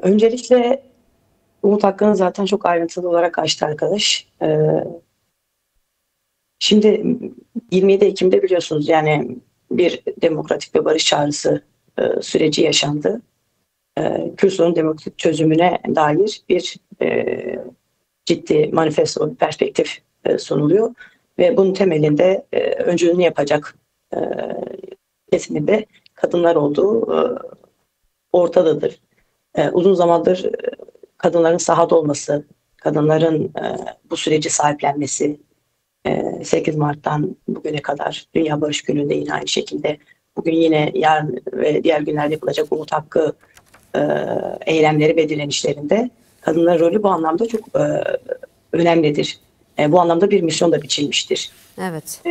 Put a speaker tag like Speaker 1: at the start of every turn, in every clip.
Speaker 1: Öncelikle Umut Hakkı'nı zaten çok ayrıntılı olarak açtı arkadaş. Şimdi 27 Ekim'de biliyorsunuz yani bir demokratik ve barış çağrısı süreci yaşandı. Kürt sorunun demokratik çözümüne dair bir ciddi manifesto, bir perspektif sunuluyor. Ve bunun temelinde öncülüğünü yapacak e, kesimin de kadınlar olduğu ortadadır. Uzun zamandır kadınların sahada olması, kadınların bu süreci sahiplenmesi, 8 Mart'tan bugüne kadar Dünya Barış Günü'nde yine aynı şekilde bugün yine yarın ve diğer günlerde yapılacak Umut Hakkı e, eylemleri ve direnişlerinde kadınların rolü bu anlamda çok önemlidir. Bu anlamda bir misyon da biçilmiştir.
Speaker 2: Evet.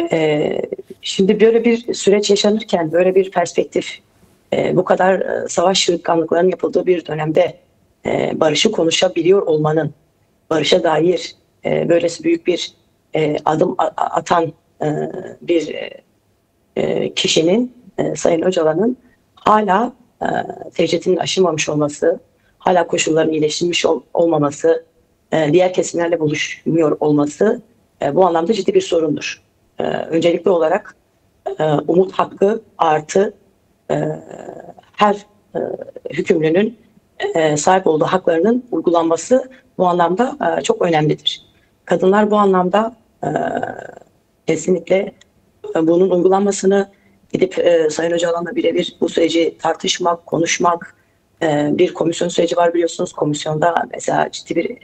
Speaker 1: Şimdi böyle bir süreç yaşanırken, böyle bir perspektif, bu kadar savaş çığırtkanlıklarının yapıldığı bir dönemde barışı konuşabiliyor olmanın, barışa dair böylesi büyük bir adım atan bir kişinin, Sayın Öcalan'ın hala tecridinin aşılmamış olması, hala koşulların iyileştirilmiş olmaması, diğer kesimlerle buluşmuyor olması bu anlamda ciddi bir sorundur. Öncelikli olarak umut hakkı artı her hükümlünün sahip olduğu haklarının uygulanması bu anlamda çok önemlidir. Kadınlar bu anlamda kesinlikle bunun uygulanmasını gidip Sayın Öcalan'la birebir bu süreci tartışmak, konuşmak, bir komisyon süreci var biliyorsunuz. Komisyonda mesela ciddi bir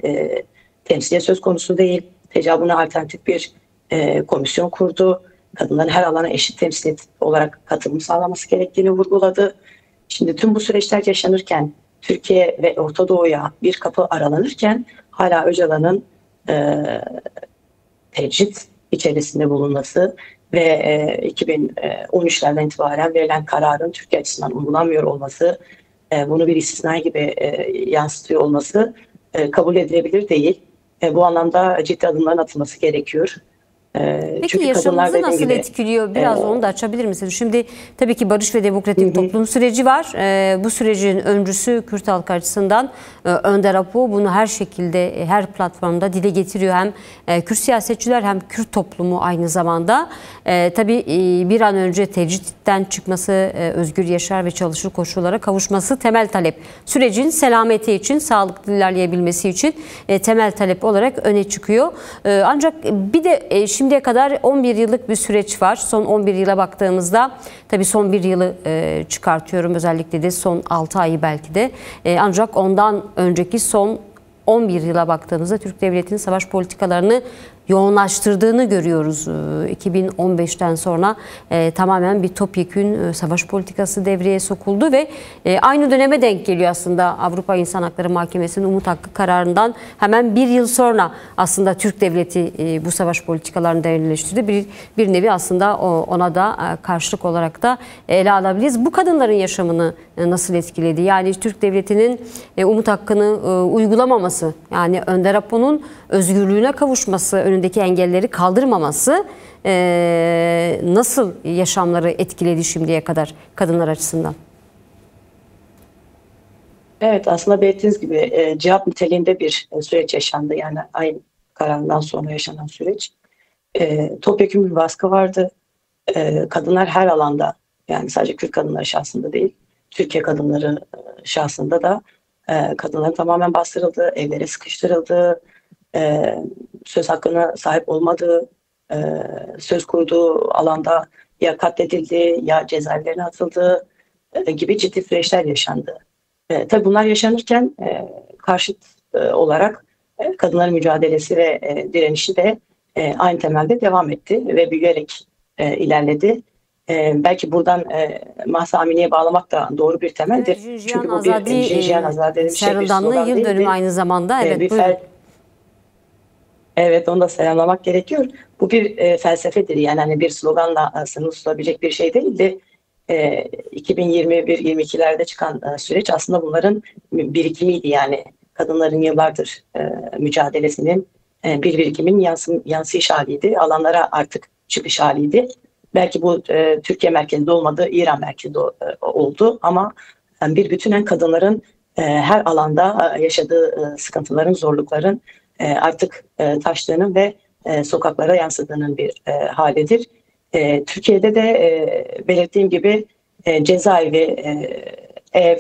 Speaker 1: temsiliye söz konusu değil. Tecavüne alternatif bir komisyon kurdu. Kadınların her alana eşit temsil olarak katılım sağlaması gerektiğini vurguladı. Şimdi tüm bu süreçler yaşanırken Türkiye ve Orta Doğu'ya bir kapı aralanırken hala Öcalan'ın tecrit içerisinde bulunması ve 2013'lerden itibaren verilen kararın Türkiye açısından uygulanmıyor olması, bunu bir istisna gibi yansıtıyor olması kabul edilebilir değil. Bu anlamda ciddi adımların atılması gerekiyor.
Speaker 2: Peki
Speaker 1: Çünkü kadınlar
Speaker 2: yaşamımızı
Speaker 1: dediğim
Speaker 2: nasıl
Speaker 1: gibi
Speaker 2: etkiliyor? Biraz onu da açabilir misiniz? Şimdi tabii ki barış ve demokratik toplum süreci var. Bu sürecin öncüsü Kürt halkı açısından Önder Apo bunu her şekilde, her platformda dile getiriyor. Hem Kürt siyasetçiler hem Kürt toplumu aynı zamanda. Tabii bir an önce tecritten çıkması, özgür yaşar ve çalışır koşullara kavuşması temel talep. Sürecin selameti için, sağlıklı ilerleyebilmesi için temel talep olarak öne çıkıyor. Ancak bir de şimdiye kadar 11 yıllık bir süreç var. Son 11 yıla baktığımızda tabii son bir yılı çıkartıyorum. Özellikle de son 6 ayı belki de. Ancak ondan önceki son 11 yıla baktığımızda Türk Devleti'nin savaş politikalarını yoğunlaştırdığını görüyoruz. 2015'ten sonra tamamen bir topyekün savaş politikası devreye sokuldu ve aynı döneme denk geliyor aslında Avrupa İnsan Hakları Mahkemesi'nin Umut Hakkı kararından hemen bir yıl sonra aslında Türk Devleti bu savaş politikalarını derinleştirdi. Bir nevi aslında ona da karşılık olarak da ele alabiliriz. Bu kadınların yaşamını nasıl etkiledi? Yani Türk Devleti'nin Umut Hakkı'nı uygulamaması, yani Önder Apo'nun özgürlüğüne kavuşması, önündeki engelleri kaldırmaması nasıl yaşamları etkiledi şimdiye kadar kadınlar açısından?
Speaker 1: evet, aslında belirttiğiniz gibi cevap niteliğinde bir süreç yaşandı. Yani aynı kararından sonra yaşanan süreç. Topyekun bir baskı vardı. Kadınlar her alanda, yani sadece Kürt kadınları şahsında değil, Türkiye kadınları şahsında da kadınların tamamen bastırıldı, evlere sıkıştırıldı, e, söz hakkına sahip olmadığı, e, söz kurduğu alanda ya katledildi ya cezaevlerine atıldı gibi ciddi süreçler yaşandı. Tabii bunlar yaşanırken karşıt olarak kadınların mücadelesi ve direnişi de aynı temelde devam etti ve büyüyerek ilerledi. Belki buradan Mahsa Amini'ye bağlamak da doğru bir temeldir.
Speaker 2: Evet, Jinjiyan
Speaker 1: Çünkü bu bir
Speaker 2: Azadi
Speaker 1: Jinjiyan Azadi dediğimiz şey bir
Speaker 2: Serundanlığı
Speaker 1: slogan
Speaker 2: yıl
Speaker 1: değil,
Speaker 2: dönümü aynı zamanda. Evet,
Speaker 1: bir
Speaker 2: buyurun.
Speaker 1: evet, onu da selamlamak gerekiyor. Bu bir felsefedir. Yani hani bir sloganla sınırlı tutulabilecek bir şey değildi. 2021-22'lerde çıkan süreç aslında bunların birikimiydi. Yani kadınların yıllardır mücadelesinin bir birikimin yansıyış haliydi. Alanlara artık çıkış haliydi. Belki bu Türkiye merkezinde olmadı, İran merkezinde oldu ama bir bütünen kadınların her alanda yaşadığı sıkıntıların, zorlukların artık taştığının ve sokaklara yansıdığının bir halidir. Türkiye'de de belirttiğim gibi cezaevi, ev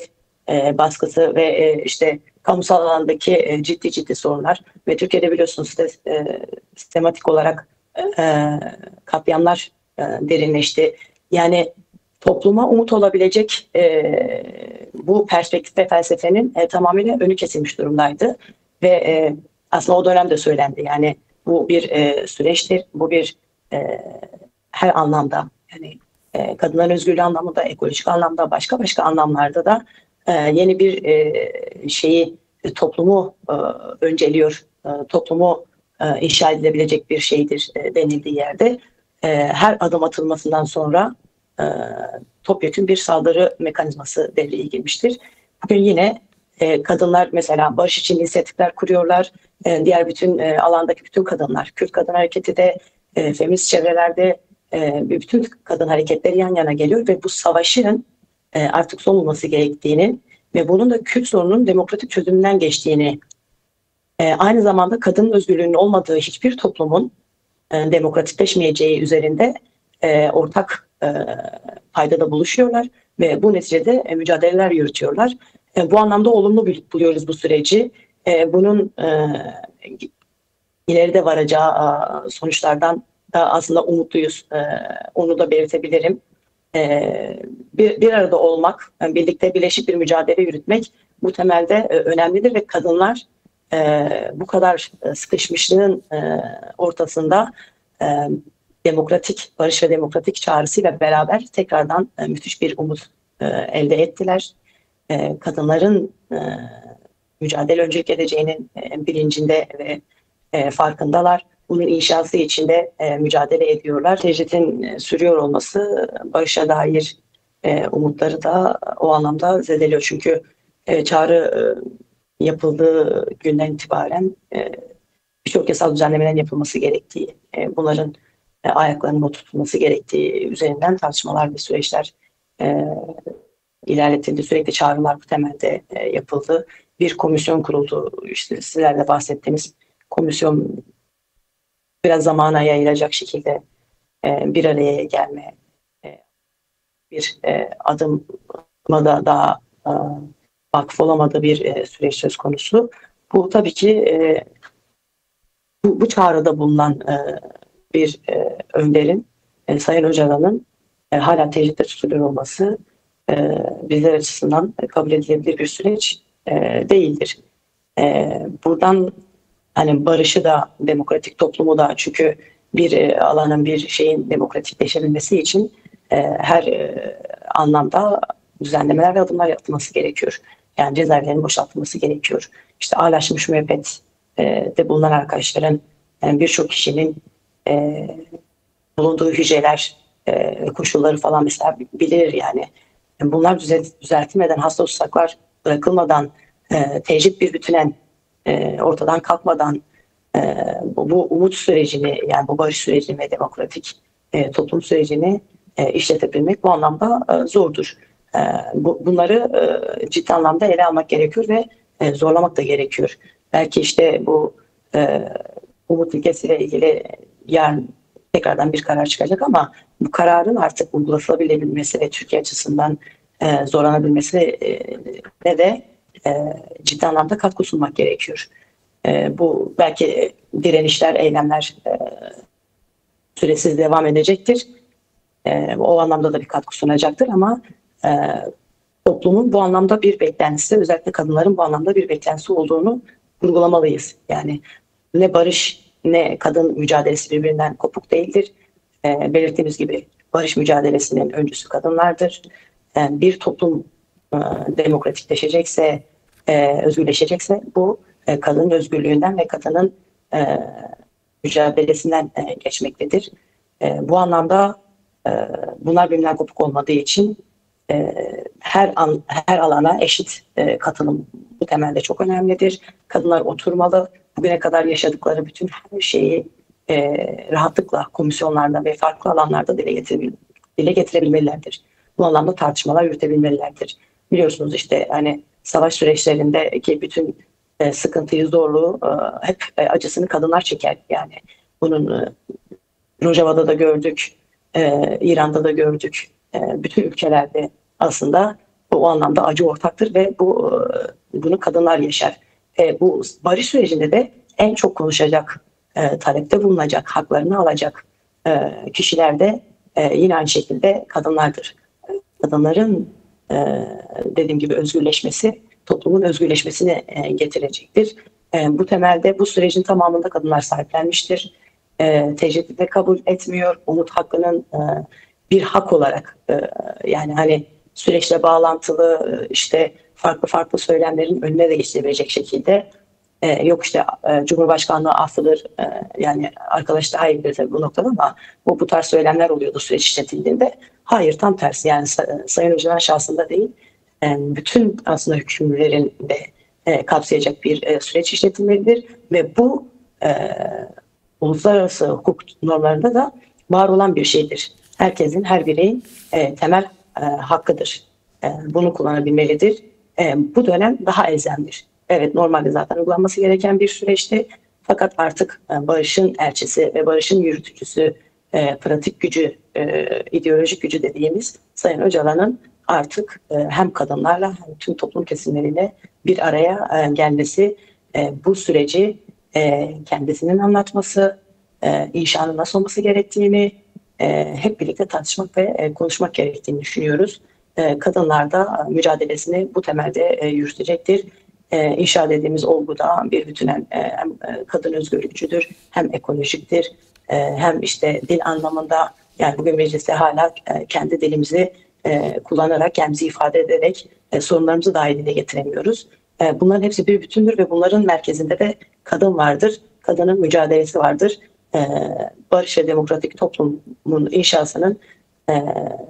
Speaker 1: baskısı ve işte kamusal alandaki ciddi sorunlar ve Türkiye'de biliyorsunuz sistematik olarak katliamlar derinleşti. Yani topluma umut olabilecek bu perspektif ve felsefenin tamamıyla önü kesilmiş durumdaydı. Ve aslında o dönemde söylendi. Yani bu bir süreçtir. Bu bir her anlamda, yani kadınların özgürlüğü anlamında, ekolojik anlamda, başka anlamlarda da yeni bir toplumu önceliyor. Toplumu inşa edilebilecek bir şeydir denildiği yerde her adım atılmasından sonra topyekün bir saldırı mekanizması devreye girmiştir. Bugün yine kadınlar mesela barış için inisiyatifler kuruyorlar. Diğer bütün alandaki bütün kadınlar, Kürt Kadın Hareketi de, feminist çevrelerde bütün kadın hareketleri yan yana geliyor ve bu savaşın artık son bulması gerektiğini ve bunun da Kürt sorununun demokratik çözümünden geçtiğini, aynı zamanda kadının özgürlüğünün olmadığı hiçbir toplumun demokratikleşmeyeceği üzerinde ortak paydada buluşuyorlar ve bu neticede mücadeleler yürütüyorlar. Bu anlamda olumlu buluyoruz bu süreci. Bunun ileride varacağı sonuçlardan da aslında umutluyuz. Onu da belirtebilirim. Bir arada olmak, birlikte birleşik bir mücadele yürütmek bu temelde önemlidir ve kadınlar bu kadar sıkışmışlığın ortasında demokratik barış ve demokratik çağrısıyla beraber tekrardan müthiş bir umut elde ettiler. Kadınların mücadele öncülük edeceğinin bilincinde ve farkındalar. Bunun inşası için de mücadele ediyorlar. Tecridin sürüyor olması barışa dair umutları da o anlamda zedeliyor. Çünkü çağrı yapıldığı günden itibaren birçok yasal düzenlemelerin yapılması gerektiği, bunların ayaklarının oturtulması gerektiği üzerinden tartışmalar ve süreçler ilerletildi. Sürekli çağrılar bu temelde yapıldı. Bir komisyon kuruldu. İşte sizlerle bahsettiğimiz komisyon biraz zamana yayılacak şekilde bir araya gelme, bir adıma da daha vakıf olamadığı bir süreç söz konusu. Bu tabii ki bu çağrıda bulunan bir önderin, Sayın Öcalan'ın hala tecritte tutuluyor olması bizler açısından kabul edilebilir bir süreç değildir. Buradan hani barışı da, demokratik toplumu da, çünkü bir alanın, bir şeyin demokratikleşebilmesi için her anlamda düzenlemeler ve adımlar yapılması gerekiyor. Yani cezaevlerinin boşaltılması gerekiyor. İşte ağırlaşmış müebbette bulunan arkadaşların, yani birçok kişinin bulunduğu hücreler, koşulları falan mesela bilir yani. Bunlar düzeltilmeden, hasta tutsaklar bırakılmadan, tecrit bir bütünen ortadan kalkmadan bu umut sürecini, yani bu barış sürecini ve demokratik toplum sürecini işletebilmek bu anlamda zordur. Bunları ciddi anlamda ele almak gerekiyor ve zorlamak da gerekiyor. Belki işte bu umut ilkesiyle ilgili yarın tekrardan bir karar çıkacak ama bu kararın artık uygulanabilmesi ve Türkiye açısından zorlanabilmesi ne de ciddi anlamda katkı sunmak gerekiyor. Bu belki direnişler, eylemler süresiz devam edecektir. O anlamda da bir katkı sunacaktır ama toplumun bu anlamda bir beklentisi, özellikle kadınların bu anlamda bir beklentisi olduğunu vurgulamalıyız. Yani ne barış ne kadın mücadelesi birbirinden kopuk değildir. Belirttiğimiz gibi barış mücadelesinin öncüsü kadınlardır. Bir toplum demokratikleşecekse, özgürleşecekse bu kadının özgürlüğünden ve kadının mücadelesinden geçmektedir. Bu anlamda bunlar birbirinden kopuk olmadığı için her alana eşit katılım bu temelde çok önemlidir. Kadınlar oturmalı. Bugüne kadar yaşadıkları bütün her şeyi rahatlıkla komisyonlarda ve farklı alanlarda dile getirebilmelilerdir. Bu anlamda tartışmalar yürütebilmelilerdir. Biliyorsunuz işte hani savaş süreçlerindeki bütün sıkıntıyı, zorluğu hep acısını kadınlar çeker. Yani bunun Rojava'da da gördük, İran'da da gördük. Bütün ülkelerde aslında o anlamda acı ortaktır ve bunu kadınlar yaşar. Bu barış sürecinde de en çok konuşacak, talepte bulunacak, haklarını alacak kişiler de yine aynı şekilde kadınlardır. Kadınların dediğim gibi özgürleşmesi, toplumun özgürleşmesini getirecektir. Bu temelde bu sürecin tamamında kadınlar sahiplenmiştir. Tecridde kabul etmiyor. Umut hakkının bir hak olarak yani hani süreçle bağlantılı işte farklı söylemlerin önüne de geçilebilecek şekilde yok işte Cumhurbaşkanlığı affıdır yani arkadaş daha iyi bilir tabii bu noktada ama bu tarz söylemler oluyordu süreç işletildiğinde. Hayır, tam tersi, yani Sayın Öcalan şahsında değil bütün aslında hükümlülerin de kapsayacak bir süreç işletilmelidir ve bu uluslararası hukuk normlarında da var olan bir şeydir. Herkesin, her bireyin temel hakkıdır. Bunu kullanabilmelidir. Bu dönem daha elzemdir. Evet, normalde zaten uygulanması gereken bir süreçti. Fakat artık barışın elçisi ve barışın yürütücüsü, pratik gücü, ideolojik gücü dediğimiz Sayın Öcalan'ın artık hem kadınlarla hem tüm toplum kesimleriyle bir araya gelmesi, bu süreci kendisinin anlatması, inşanın nasıl olması gerektiğini hep birlikte tartışmak ve konuşmak gerektiğini düşünüyoruz. Kadınlar da mücadelesini bu temelde yürütecektir. İnşa dediğimiz olgu da bir bütünen hem kadın özgürlükçüdür, hem ekolojiktir, hem işte dil anlamında, yani bugün mecliste hala kendi dilimizi kullanarak, kendimizi ifade ederek sorunlarımızı daha iyi dile getiremiyoruz. Bunların hepsi bir bütündür ve bunların merkezinde de kadın vardır. Kadının mücadelesi vardır. Barış ve demokratik toplumun inşasının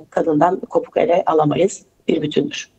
Speaker 1: kadından kopuk ele alamayız. Bir bütündür.